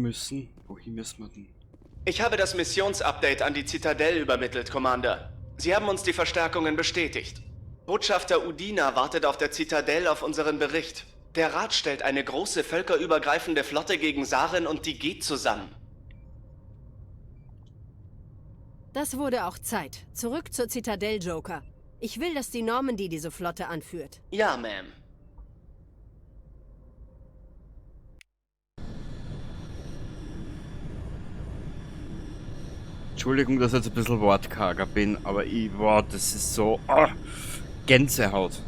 Wohin müssen wir denn? Ich habe das Missionsupdate an die Zitadelle übermittelt, Commander. Sie haben uns die Verstärkungen bestätigt. Botschafter Udina wartet auf der Zitadelle auf unseren Bericht. Der Rat stellt eine große völkerübergreifende Flotte gegen Saren und die Geth zusammen. Das wurde auch Zeit. Zurück zur Zitadelle, Joker. Ich will, dass die Normandy diese Flotte anführt. Ja, Ma'am. Entschuldigung, dass ich jetzt ein bisschen wortkarger bin, aber das ist so... Gänsehaut.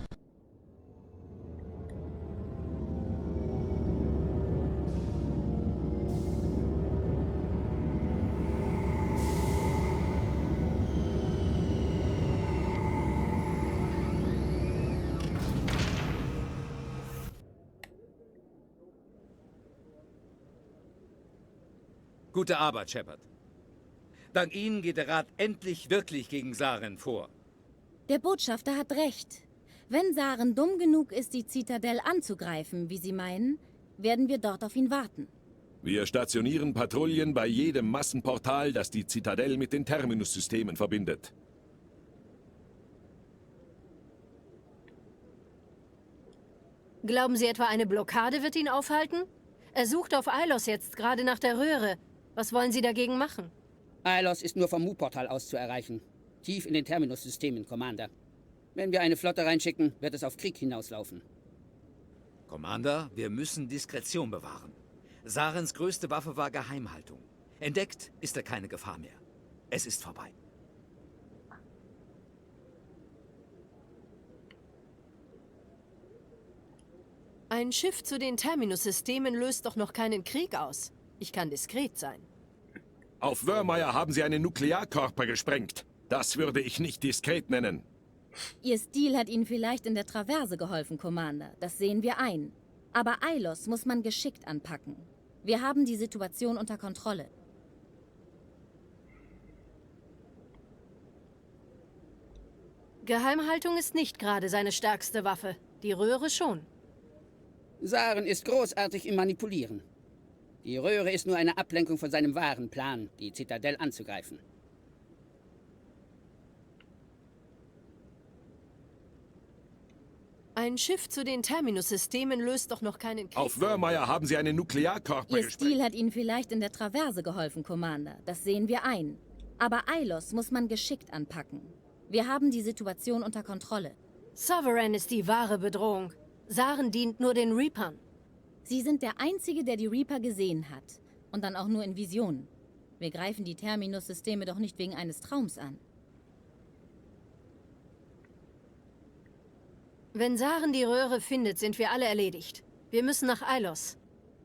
Gute Arbeit, Shepard. Dank Ihnen geht der Rat endlich wirklich gegen Saren vor. Der Botschafter hat recht. Wenn Saren dumm genug ist, die Zitadelle anzugreifen, wie Sie meinen, werden wir dort auf ihn warten. Wir stationieren Patrouillen bei jedem Massenportal, das die Zitadelle mit den Terminus-Systemen verbindet. Glauben Sie etwa, eine Blockade wird ihn aufhalten? Er sucht auf Ilos jetzt gerade nach der Röhre. Was wollen Sie dagegen machen? Ilos ist nur vom Mu-Portal aus zu erreichen. Tief in den Terminus-Systemen, Commander. Wenn wir eine Flotte reinschicken, wird es auf Krieg hinauslaufen. Commander, wir müssen Diskretion bewahren. Sarens größte Waffe war Geheimhaltung. Entdeckt ist er keine Gefahr mehr. Es ist vorbei. Ein Schiff zu den Terminus-Systemen löst doch noch keinen Krieg aus. Ich kann diskret sein. Auf Wörmeier haben sie einen Nuklearkörper gesprengt. Das würde ich nicht diskret nennen. Ihr Stil hat Ihnen vielleicht in der Traverse geholfen, Commander. Das sehen wir ein. Aber Ilos muss man geschickt anpacken. Wir haben die Situation unter Kontrolle. Geheimhaltung ist nicht gerade seine stärkste Waffe. Die Röhre schon. Saren ist großartig im Manipulieren. Die Röhre ist nur eine Ablenkung von seinem wahren Plan, die Zitadelle anzugreifen. Ein Schiff zu den Terminus-Systemen löst doch noch keinen Krieg. Auf Wörmeier haben sie einen Nuklearkörper Ihr gesprengt. Stil hat Ihnen vielleicht in der Traverse geholfen, Commander. Das sehen wir ein. Aber Ilos muss man geschickt anpacken. Wir haben die Situation unter Kontrolle. Sovereign ist die wahre Bedrohung. Saren dient nur den Reapern. Sie sind der Einzige, der die Reaper gesehen hat. Und dann auch nur in Visionen. Wir greifen die Terminus-Systeme doch nicht wegen eines Traums an. Wenn Saren die Röhre findet, sind wir alle erledigt. Wir müssen nach Ilos.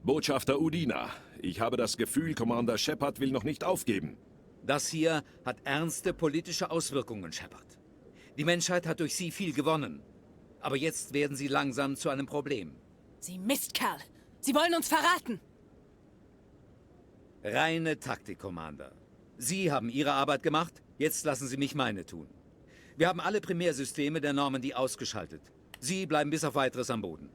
Botschafter Udina, ich habe das Gefühl, Commander Shepard will noch nicht aufgeben. Das hier hat ernste politische Auswirkungen, Shepard. Die Menschheit hat durch Sie viel gewonnen. Aber jetzt werden Sie langsam zu einem Problem. Sie Mistkerl! Sie wollen uns verraten! Reine Taktik, Commander. Sie haben Ihre Arbeit gemacht, jetzt lassen Sie mich meine tun. Wir haben alle Primärsysteme der Normandy ausgeschaltet. Sie bleiben bis auf Weiteres am Boden.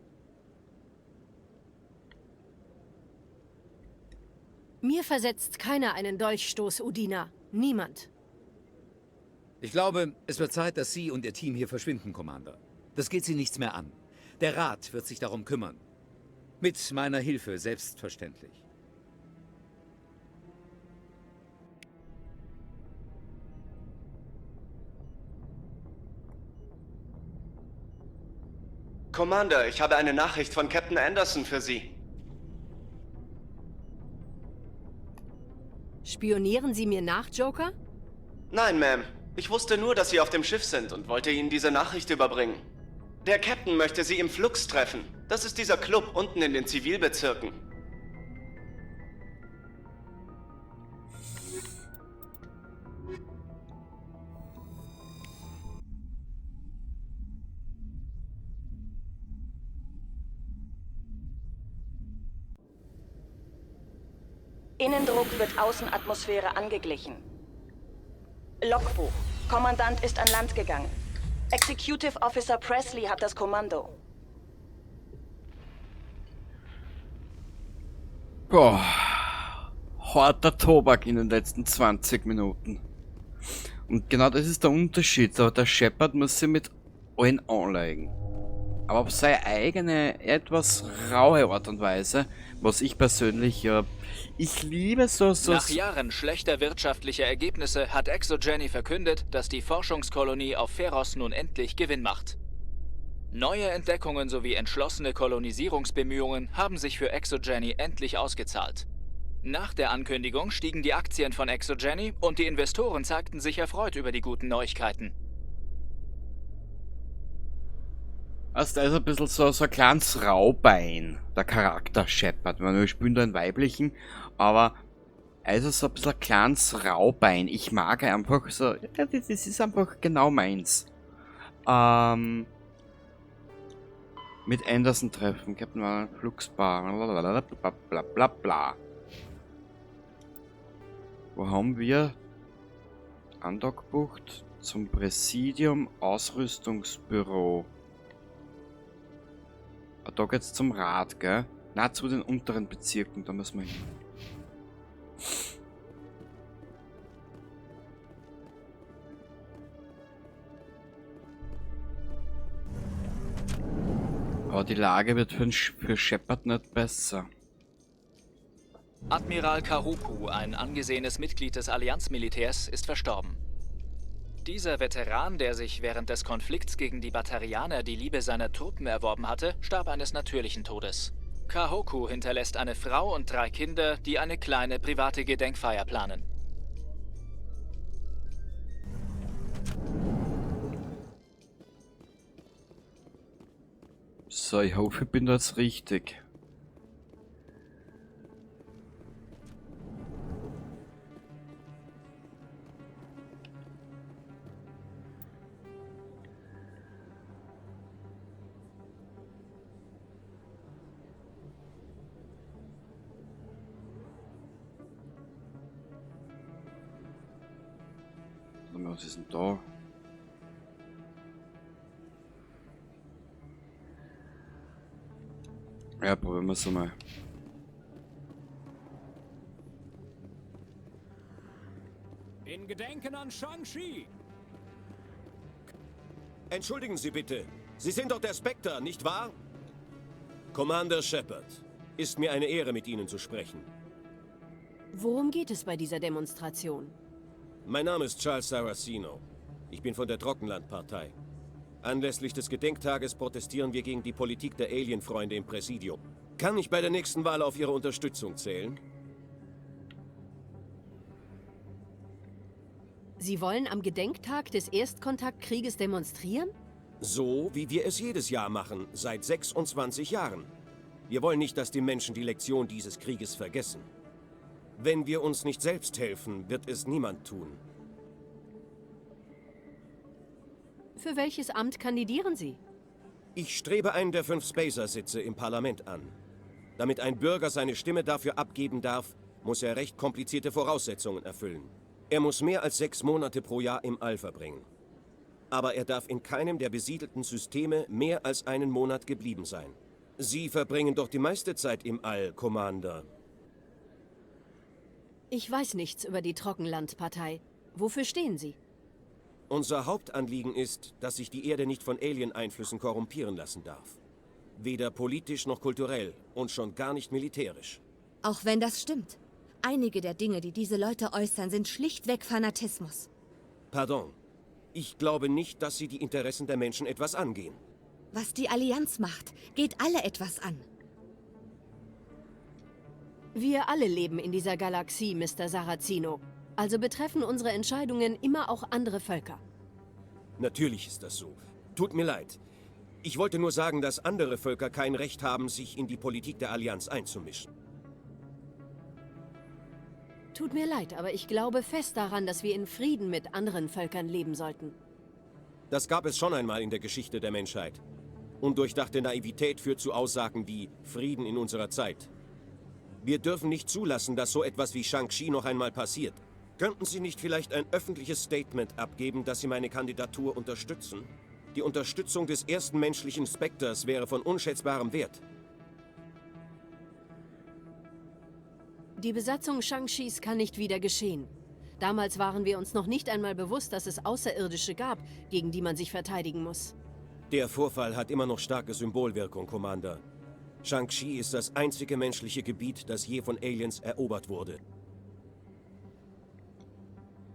Mir versetzt keiner einen Dolchstoß, Udina. Niemand. Ich glaube, es wird Zeit, dass Sie und Ihr Team hier verschwinden, Commander. Das geht Sie nichts mehr an. Der Rat wird sich darum kümmern. Mit meiner Hilfe, selbstverständlich. Commander, ich habe eine Nachricht von Captain Anderson für Sie. Spionieren Sie mir nach, Joker? Nein, Ma'am. Ich wusste nur, dass Sie auf dem Schiff sind und wollte Ihnen diese Nachricht überbringen. Der Captain möchte Sie im Flux treffen. Das ist dieser Club unten in den Zivilbezirken. Innendruck wird Außenatmosphäre angeglichen. Logbuch. Kommandant ist an Land gegangen. Executive Officer Presley hat das Kommando. Boah. harter Tobak in den letzten 20 Minuten. Und genau das ist der Unterschied. Aber der Shepard muss sich mit allen anlegen. Aber auf seine eigene, etwas raue Art und Weise, was ich persönlich ich liebe so... Nach Jahren schlechter wirtschaftlicher Ergebnisse hat ExoGeni verkündet, dass die Forschungskolonie auf Feros nun endlich Gewinn macht. Neue Entdeckungen sowie entschlossene Kolonisierungsbemühungen haben sich für ExoGeni endlich ausgezahlt. Nach der Ankündigung stiegen die Aktien von ExoGeni und die Investoren zeigten sich erfreut über die guten Neuigkeiten. Also da ist ein bisschen so ein kleines Raubein, der Charakter Shepard. Wir spielen da einen weiblichen, aber also so ein bisschen ein kleines Raubein. Ich mag einfach so, ja, das ist einfach genau meins. Mit Anderson treffen, Captain Marvel, Fluxbar, bla bla bla bla. Wo haben wir? Andockbucht zum Präsidium, Ausrüstungsbüro. Da geht's zum Rat, gell? Na, zu den unteren Bezirken, da müssen wir hin. Aber die Lage wird für Shepard nicht besser. Admiral Karuku, ein angesehenes Mitglied des Allianzmilitärs, ist verstorben. Dieser Veteran, der sich während des Konflikts gegen die Batarianer die Liebe seiner Truppen erworben hatte, starb eines natürlichen Todes. Kahoku hinterlässt eine Frau und 3 Kinder, die eine kleine private Gedenkfeier planen. So, ich hoffe, ich bin da jetzt richtig. Was ist denn da? Ja, probieren wir es mal. In Gedenken an Shang-Chi. Entschuldigen Sie bitte. Sie sind doch der Spectre, nicht wahr? Commander Shepard, ist mir eine Ehre, mit Ihnen zu sprechen. Worum geht es bei dieser Demonstration? Mein Name ist Charles Saracino. Ich bin von der Trockenlandpartei. Anlässlich des Gedenktages protestieren wir gegen die Politik der Alienfreunde im Präsidium. Kann ich bei der nächsten Wahl auf Ihre Unterstützung zählen? Sie wollen am Gedenktag des Erstkontaktkrieges demonstrieren? So, wie wir es jedes Jahr machen, seit 26 Jahren. Wir wollen nicht, dass die Menschen die Lektion dieses Krieges vergessen. Wenn wir uns nicht selbst helfen, wird es niemand tun. Für welches Amt kandidieren Sie? Ich strebe einen der 5 Spacer-Sitze im Parlament an. Damit ein Bürger seine Stimme dafür abgeben darf, muss er recht komplizierte Voraussetzungen erfüllen. Er muss mehr als 6 Monate pro Jahr im All verbringen. Aber er darf in keinem der besiedelten Systeme mehr als einen Monat geblieben sein. Sie verbringen doch die meiste Zeit im All, Commander. Ich weiß nichts über die Trockenlandpartei. Wofür stehen Sie? Unser Hauptanliegen ist, dass sich die Erde nicht von Alien-Einflüssen korrumpieren lassen darf. Weder politisch noch kulturell und schon gar nicht militärisch. Auch wenn das stimmt. Einige der Dinge, die diese Leute äußern, sind schlichtweg Fanatismus. Pardon. Ich glaube nicht, dass sie die Interessen der Menschen etwas angehen. Was die Allianz macht, geht alle etwas an. Wir alle leben in dieser Galaxie, Mr. Saracino. Also betreffen unsere Entscheidungen immer auch andere Völker. Natürlich ist das so. Tut mir leid. Ich wollte nur sagen, dass andere Völker kein Recht haben, sich in die Politik der Allianz einzumischen. Tut mir leid, aber ich glaube fest daran, dass wir in Frieden mit anderen Völkern leben sollten. Das gab es schon einmal in der Geschichte der Menschheit. Undurchdachte Naivität führt zu Aussagen wie Frieden in unserer Zeit. Wir dürfen nicht zulassen, dass so etwas wie Shang-Chi noch einmal passiert. Könnten Sie nicht vielleicht ein öffentliches Statement abgeben, dass Sie meine Kandidatur unterstützen? Die Unterstützung des ersten menschlichen Spectres wäre von unschätzbarem Wert. Die Besatzung Shang-Chis kann nicht wieder geschehen. Damals waren wir uns noch nicht einmal bewusst, dass es Außerirdische gab, gegen die man sich verteidigen muss. Der Vorfall hat immer noch starke Symbolwirkung, Commander. Shang-Chi ist das einzige menschliche Gebiet, das je von Aliens erobert wurde.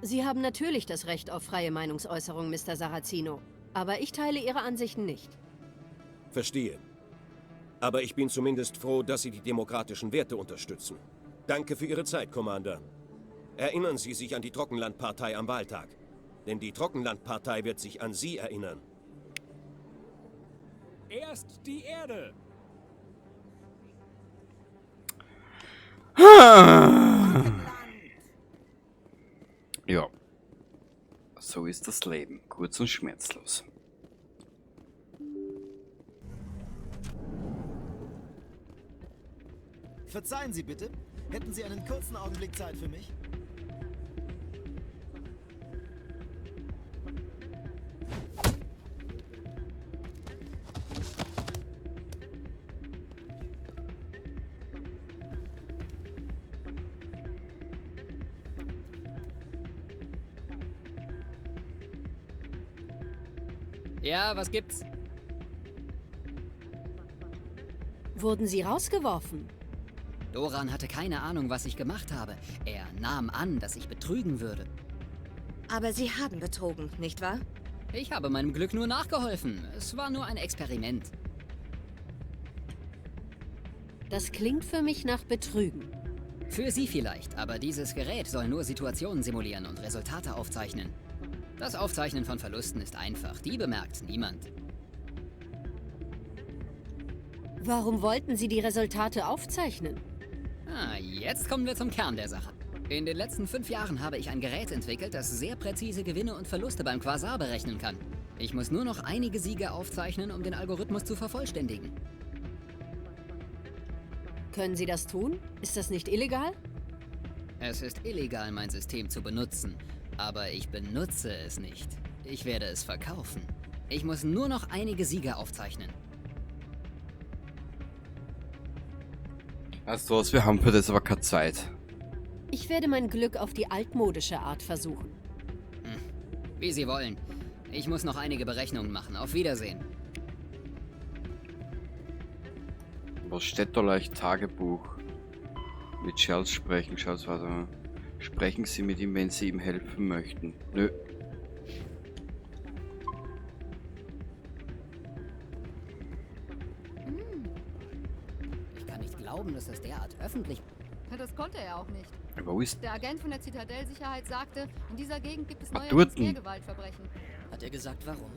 Sie haben natürlich das Recht auf freie Meinungsäußerung, Mr. Sarrazino. Aber ich teile Ihre Ansichten nicht. Verstehe. Aber ich bin zumindest froh, dass Sie die demokratischen Werte unterstützen. Danke für Ihre Zeit, Commander. Erinnern Sie sich an die Trockenlandpartei am Wahltag. Denn die Trockenlandpartei wird sich an Sie erinnern. Erst die Erde. Ja. So ist das Leben. Kurz und schmerzlos. Verzeihen Sie bitte. Hätten Sie einen kurzen Augenblick Zeit für mich? Ja, was gibt's? Wurden Sie rausgeworfen? Doran hatte keine Ahnung, was ich gemacht habe. Er nahm an, dass ich betrügen würde. Aber Sie haben betrogen, nicht wahr? Ich habe meinem Glück nur nachgeholfen. Es war nur ein Experiment. Das klingt für mich nach Betrügen. Für Sie vielleicht, aber dieses Gerät soll nur Situationen simulieren und Resultate aufzeichnen. Das Aufzeichnen von Verlusten ist einfach. Die bemerkt niemand. Warum wollten Sie die Resultate aufzeichnen? Jetzt kommen wir zum Kern der Sache. In den letzten 5 Jahren habe ich ein Gerät entwickelt, das sehr präzise Gewinne und Verluste beim Quasar berechnen kann. Ich muss nur noch einige Siege aufzeichnen, um den Algorithmus zu vervollständigen. Können Sie das tun? Ist das nicht illegal? Es ist illegal, mein System zu benutzen. Aber ich benutze es nicht. Ich werde es verkaufen. Ich muss nur noch einige Siege aufzeichnen. Weißt du was, wir haben für das aber keine Zeit. Ich werde mein Glück auf die altmodische Art versuchen. Wie Sie wollen. Ich muss noch einige Berechnungen machen. Auf Wiedersehen. Was steht da leicht? Tagebuch. Mit Charles sprechen. Charles, warte. Sprechen Sie mit ihm, wenn Sie ihm helfen möchten. Nö. Ich kann nicht glauben, dass das derart öffentlich... Das konnte er auch nicht. Wo ist... Der Agent von der Zitadell-Sicherheit sagte, in dieser Gegend gibt es Ah, neue dort. Gewaltverbrechen. Hat er gesagt, warum?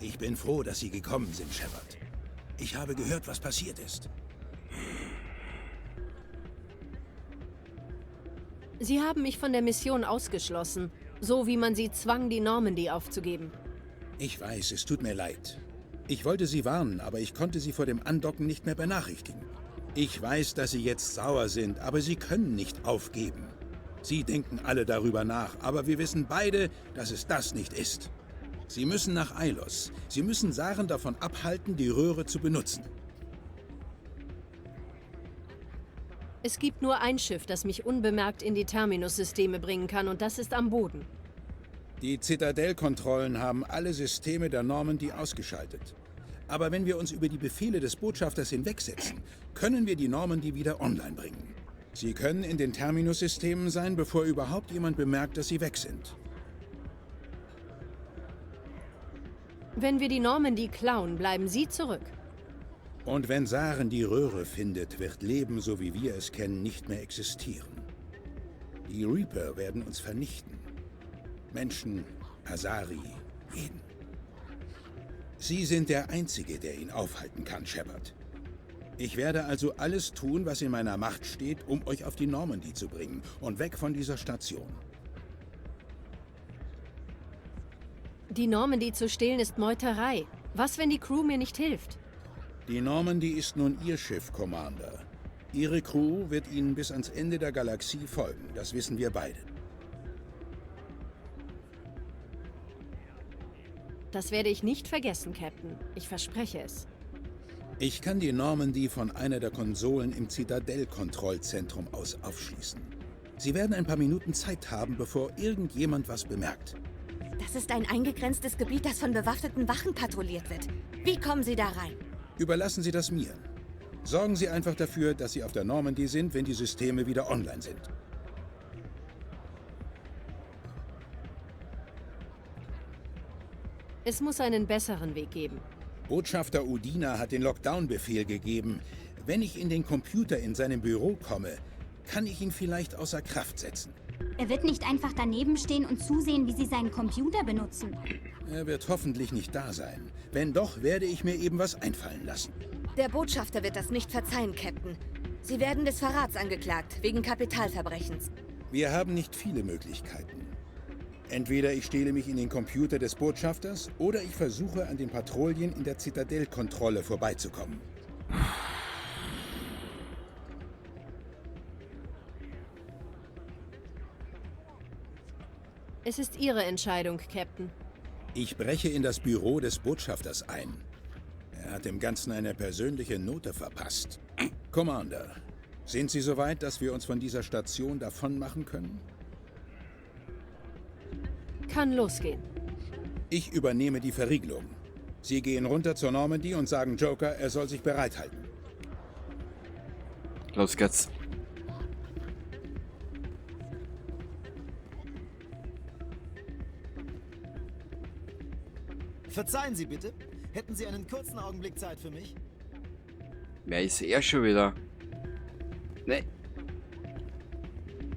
Ich bin froh, dass Sie gekommen sind, Shepard. Ich habe gehört, was passiert ist. Sie haben mich von der Mission ausgeschlossen, so wie man sie zwang, die Normandy aufzugeben. Ich weiß, es tut mir leid. Ich wollte Sie warnen, aber ich konnte Sie vor dem Andocken nicht mehr benachrichtigen. Ich weiß, dass Sie jetzt sauer sind, aber Sie können nicht aufgeben. Sie denken alle darüber nach, aber wir wissen beide, dass es das nicht ist. Sie müssen nach Ilos. Sie müssen Saren davon abhalten, die Röhre zu benutzen. Es gibt nur ein Schiff, das mich unbemerkt in die Terminus-Systeme bringen kann, und das ist am Boden. Die Zitadell-Kontrollen haben alle Systeme der Normandy ausgeschaltet. Aber wenn wir uns über die Befehle des Botschafters hinwegsetzen, können wir die Normandy wieder online bringen. Sie können in den Terminus-Systemen sein, bevor überhaupt jemand bemerkt, dass sie weg sind. Wenn wir die Normandy klauen, bleiben Sie zurück. Und wenn Saren die Röhre findet, wird Leben, so wie wir es kennen, nicht mehr existieren. Die Reaper werden uns vernichten. Menschen, Asari, jeden. Sie sind der Einzige, der ihn aufhalten kann, Shepard. Ich werde also alles tun, was in meiner Macht steht, um euch auf die Normandy zu bringen und weg von dieser Station. Die Normandy zu stehlen ist Meuterei. Was, wenn die Crew mir nicht hilft? Die Normandy ist nun Ihr Schiff, Commander. Ihre Crew wird Ihnen bis ans Ende der Galaxie folgen, das wissen wir beide. Das werde ich nicht vergessen, Captain. Ich verspreche es. Ich kann die Normandy von einer der Konsolen im Zitadell-Kontrollzentrum aus aufschließen. Sie werden ein paar Minuten Zeit haben, bevor irgendjemand was bemerkt. Das ist ein eingegrenztes Gebiet, das von bewaffneten Wachen patrouilliert wird. Wie kommen Sie da rein? Überlassen Sie das mir. Sorgen Sie einfach dafür, dass Sie auf der Normandy sind, wenn die Systeme wieder online sind. Es muss einen besseren Weg geben. Botschafter Udina hat den Lockdown-Befehl gegeben. Wenn ich in den Computer in seinem Büro komme, kann ich ihn vielleicht außer Kraft setzen. Er wird nicht einfach daneben stehen und zusehen, wie Sie seinen Computer benutzen. Er wird hoffentlich nicht da sein. Wenn doch, werde ich mir eben was einfallen lassen. Der Botschafter wird das nicht verzeihen, Captain. Sie werden des Verrats angeklagt, wegen Kapitalverbrechens. Wir haben nicht viele Möglichkeiten. Entweder ich stehle mich in den Computer des Botschafters oder ich versuche, an den Patrouillen in der Zitadell-Kontrolle vorbeizukommen. Es ist Ihre Entscheidung, Captain. Ich breche in das Büro des Botschafters ein. Er hat dem Ganzen eine persönliche Note verpasst. Commander, sind Sie soweit, dass wir uns von dieser Station davon machen können? Kann losgehen. Ich übernehme die Verriegelung. Sie gehen runter zur Normandy und sagen Joker, er soll sich bereithalten. Los geht's. Verzeihen Sie bitte. Hätten Sie einen kurzen Augenblick Zeit für mich? Wer ist er schon wieder? Nee.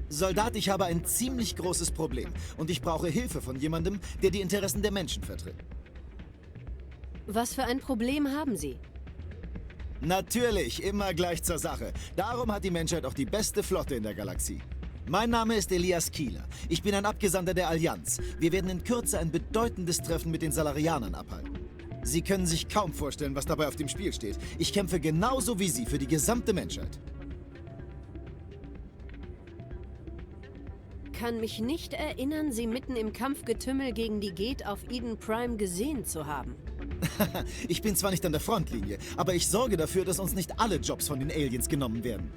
Soldat, ich habe ein ziemlich großes Problem und ich brauche Hilfe von jemandem, der die Interessen der Menschen vertritt. Was für ein Problem haben Sie? Natürlich, immer gleich zur Sache. Darum hat die Menschheit auch die beste Flotte in der Galaxie. Mein Name ist Elias Kieler. Ich bin ein Abgesandter der Allianz. Wir werden in Kürze ein bedeutendes Treffen mit den Salarianern abhalten. Sie können sich kaum vorstellen, was dabei auf dem Spiel steht. Ich kämpfe genauso wie Sie für die gesamte Menschheit. Kann mich nicht erinnern, Sie mitten im Kampfgetümmel gegen die Gate auf Eden Prime gesehen zu haben. Ich bin zwar nicht an der Frontlinie, aber ich sorge dafür, dass uns nicht alle Jobs von den Aliens genommen werden.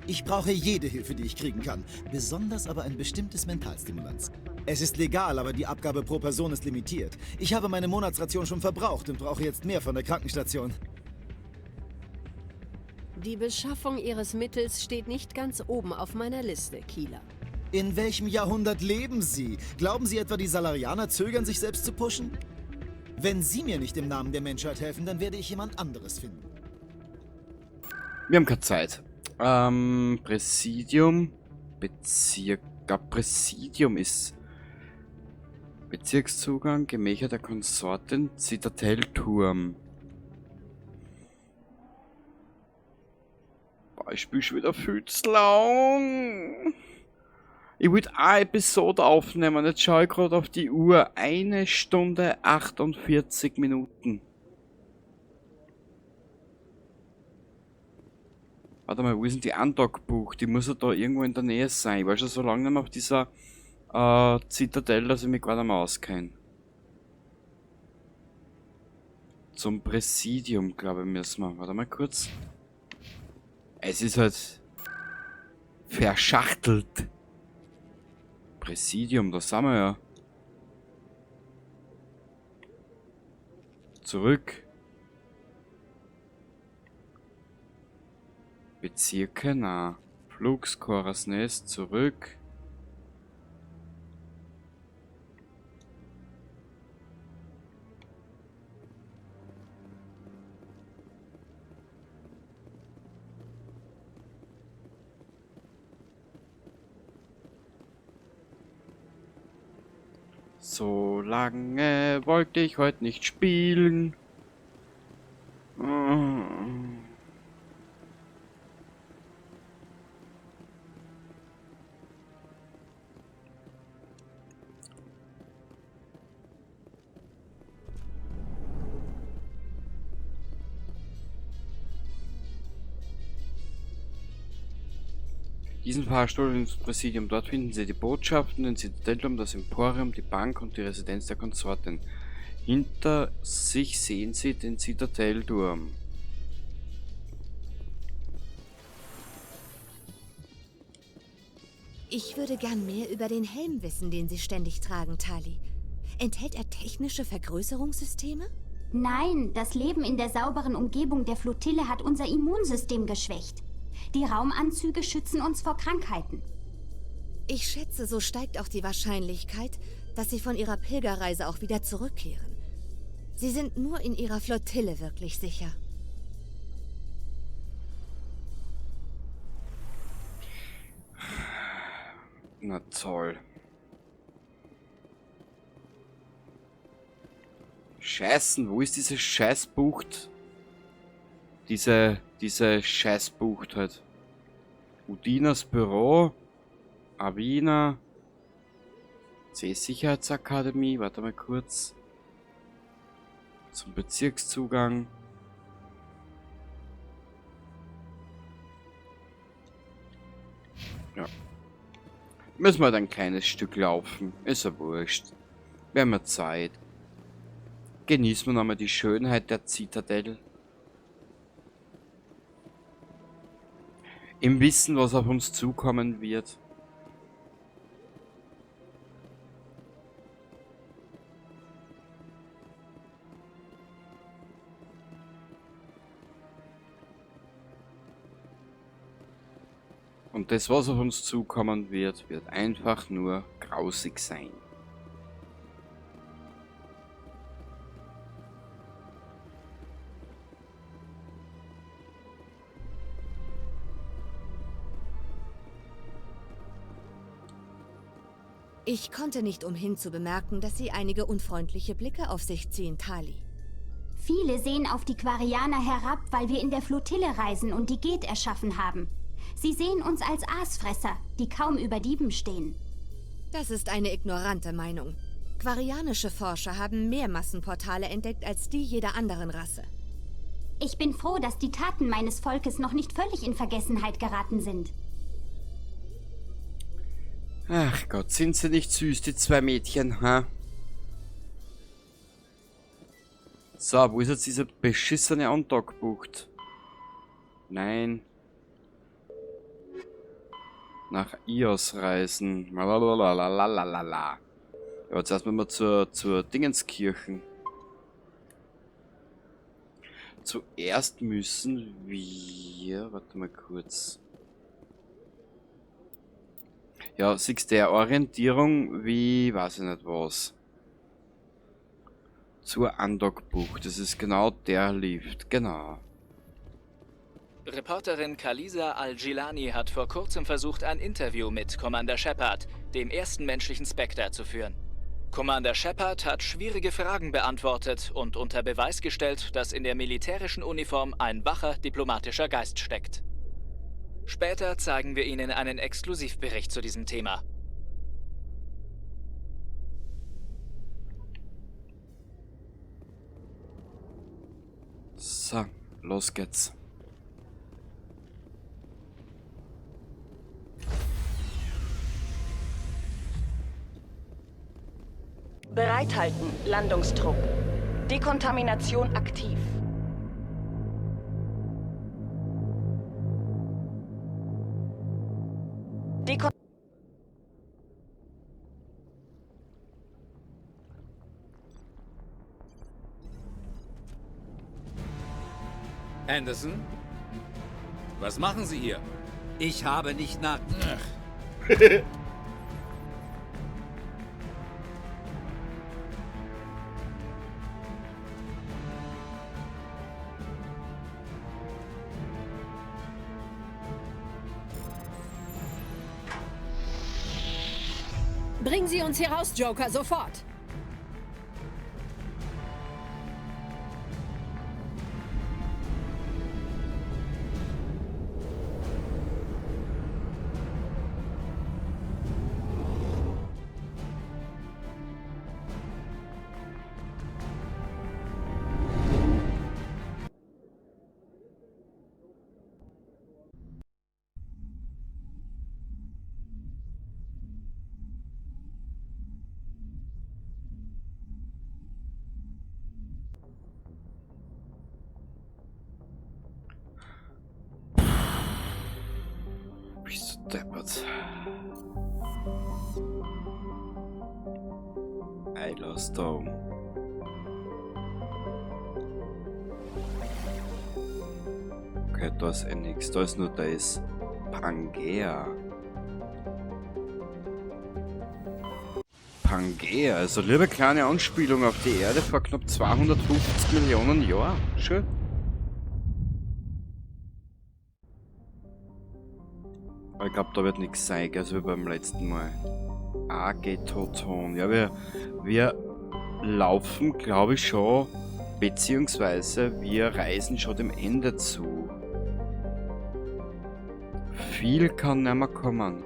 Ich brauche jede Hilfe, die ich kriegen kann. Besonders aber ein bestimmtes Mentalstimulanz. Es ist legal, aber die Abgabe pro Person ist limitiert. Ich habe meine Monatsration schon verbraucht und brauche jetzt mehr von der Krankenstation. Die Beschaffung Ihres Mittels steht nicht ganz oben auf meiner Liste, Kieler. In welchem Jahrhundert leben Sie? Glauben Sie etwa, die Salarianer zögern, sich selbst zu pushen? Wenn Sie mir nicht im Namen der Menschheit helfen, dann werde ich jemand anderes finden. Wir haben keine Zeit. Präsidium. Präsidium ist Bezirkszugang, Gemächer der Konsorten, Zitadellturm. Boah, ich spiele schon wieder viel zu lang. Ich wollte eine Episode aufnehmen, jetzt schaue ich gerade auf die Uhr. 1 Stunde 48 Minuten. Warte mal, wo ist denn die Undock-Buch? Die muss ja da irgendwo in der Nähe sein. Ich war schon so lange nicht mehr auf dieser Zitadelle, dass ich mich gerade mal auskenne. Zum Präsidium, glaube ich, müssen wir. Warte mal kurz. Es ist halt verschachtelt. Präsidium, da sind wir ja. Zurück. Bezirke, na. Flugskoras Nest, zurück. So lange wollte ich heute nicht spielen. Diesen Fahrstuhl ins Präsidium. Dort finden Sie die Botschaften, den Zitadellturm, das Emporium, die Bank und die Residenz der Konsorten. Hinter sich sehen Sie den Zitadellturm. Ich würde gern mehr über den Helm wissen, den Sie ständig tragen, Tali. Enthält er technische Vergrößerungssysteme? Nein, das Leben in der sauberen Umgebung der Flottille hat unser Immunsystem geschwächt. Die Raumanzüge schützen uns vor Krankheiten. Ich schätze, so steigt auch die Wahrscheinlichkeit, dass Sie von Ihrer Pilgerreise auch wieder zurückkehren. Sie sind nur in Ihrer Flottille wirklich sicher. Na toll. Scheißen, wo ist diese Scheißbucht? Diese Scheißbucht halt. Udinas Büro. Avina. C-Sicherheitsakademie. Warte mal kurz. Zum Bezirkszugang. Ja. Müssen wir halt ein kleines Stück laufen. Ist ja wurscht. Wir haben ja Zeit. Genießen wir nochmal die Schönheit der Zitadelle. Im Wissen, was auf uns zukommen wird. Und das, was auf uns zukommen wird, wird einfach nur grausig sein. Ich konnte nicht umhin zu bemerken, dass Sie einige unfreundliche Blicke auf sich ziehen, Tali. Viele sehen auf die Quarianer herab, weil wir in der Flottille reisen und die Geth erschaffen haben. Sie sehen uns als Aasfresser, die kaum über Dieben stehen. Das ist eine ignorante Meinung. Quarianische Forscher haben mehr Massenportale entdeckt als die jeder anderen Rasse. Ich bin froh, dass die Taten meines Volkes noch nicht völlig in Vergessenheit geraten sind. Ach Gott, sind sie nicht süß, die zwei Mädchen, ha? So, wo ist jetzt diese beschissene Andockbucht? Nein. Nach Ios reisen. Lalalala. Ja, jetzt erstmal mal zur Dingenskirchen. Zuerst müssen wir... Warte mal kurz. Ja, siehst der Orientierung wie... weiß ich nicht was. Zur Andockbucht. Das ist genau der Lift. Genau. Reporterin Kalisa Al-Gilani hat vor kurzem versucht, ein Interview mit Commander Shepard, dem ersten menschlichen Spectre, zu führen. Commander Shepard hat schwierige Fragen beantwortet und unter Beweis gestellt, dass in der militärischen Uniform ein wacher diplomatischer Geist steckt. Später zeigen wir Ihnen einen Exklusivbericht zu diesem Thema. So, los geht's. Bereithalten, Landungstrupp. Dekontamination aktiv. Anderson? Was machen Sie hier? Ich habe nicht nach... Bringen Sie uns hier raus, Joker, sofort! Bist du deppert. Ilos Dome. Okay, da ist eh nix. Da ist nur das. Pangea. Pangea, also liebe kleine Anspielung auf die Erde vor knapp 250 Millionen Jahren. Schön. Aber ich glaube, da wird nichts sein, also wie beim letzten Mal. Agetoton. Ja, wir laufen, glaube ich, schon, beziehungsweise wir reisen schon dem Ende zu. Viel kann nicht mehr kommen.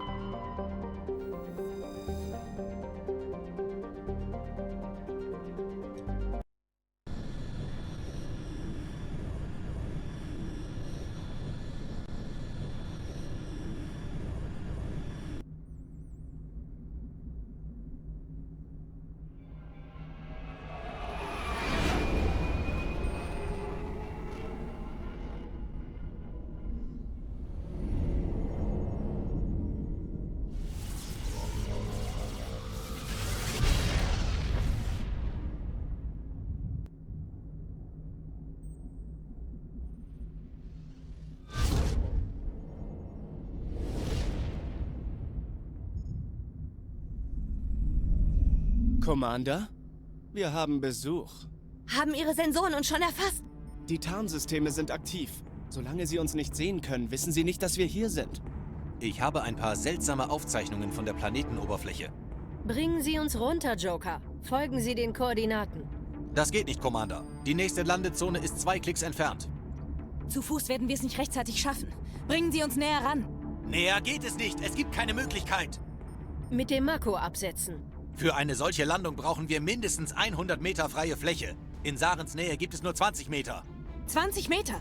Commander? Wir haben Besuch. Haben Ihre Sensoren uns schon erfasst? Die Tarnsysteme sind aktiv. Solange Sie uns nicht sehen können, wissen Sie nicht, dass wir hier sind. Ich habe ein paar seltsame Aufzeichnungen von der Planetenoberfläche. Bringen Sie uns runter, Joker. Folgen Sie den Koordinaten. Das geht nicht, Commander. Die nächste Landezone ist 2 Klicks entfernt. Zu Fuß werden wir es nicht rechtzeitig schaffen. Bringen Sie uns näher ran. Näher geht es nicht. Es gibt keine Möglichkeit. Mit dem Mako absetzen. Für eine solche Landung brauchen wir mindestens 100 Meter freie Fläche. In Sarens Nähe gibt es nur 20 Meter. 20 Meter?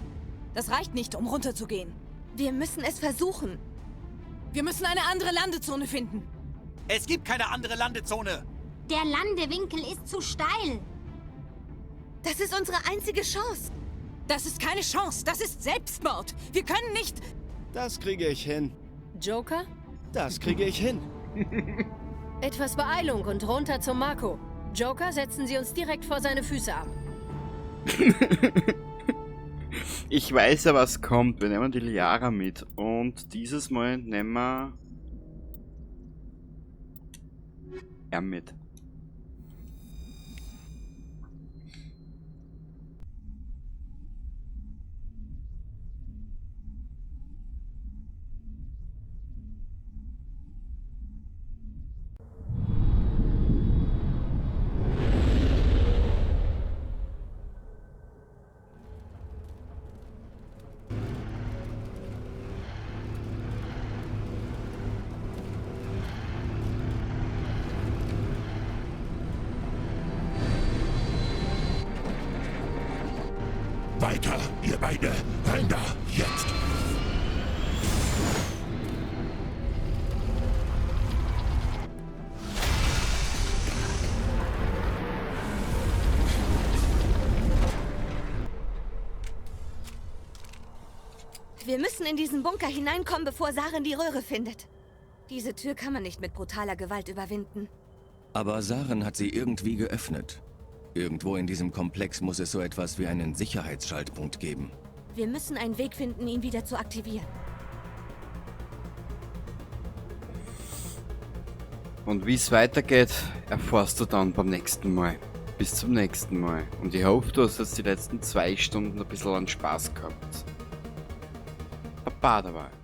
Das reicht nicht, um runterzugehen. Wir müssen es versuchen. Wir müssen eine andere Landezone finden. Es gibt keine andere Landezone. Der Landewinkel ist zu steil. Das ist unsere einzige Chance. Das ist keine Chance. Das ist Selbstmord. Wir können nicht... Das kriege ich hin. Joker? Das kriege ich hin. Etwas Beeilung und runter zum Mako. Joker, setzen Sie uns direkt vor seine Füße ab. Ich weiß ja, was kommt. Wir nehmen die Liara mit. Und dieses Mal nehmen wir er mit. Weiter, ihr beide! Rein da! Jetzt! Wir müssen in diesen Bunker hineinkommen, bevor Saren die Röhre findet. Diese Tür kann man nicht mit brutaler Gewalt überwinden. Aber Saren hat sie irgendwie geöffnet. Irgendwo in diesem Komplex muss es so etwas wie einen Sicherheitsschaltpunkt geben. Wir müssen einen Weg finden, ihn wieder zu aktivieren. Und wie es weitergeht, erfährst du dann beim nächsten Mal. Bis zum nächsten Mal. Und ich hoffe, du hast jetzt die letzten 2 Stunden ein bisschen an Spaß gehabt. Baba dabei.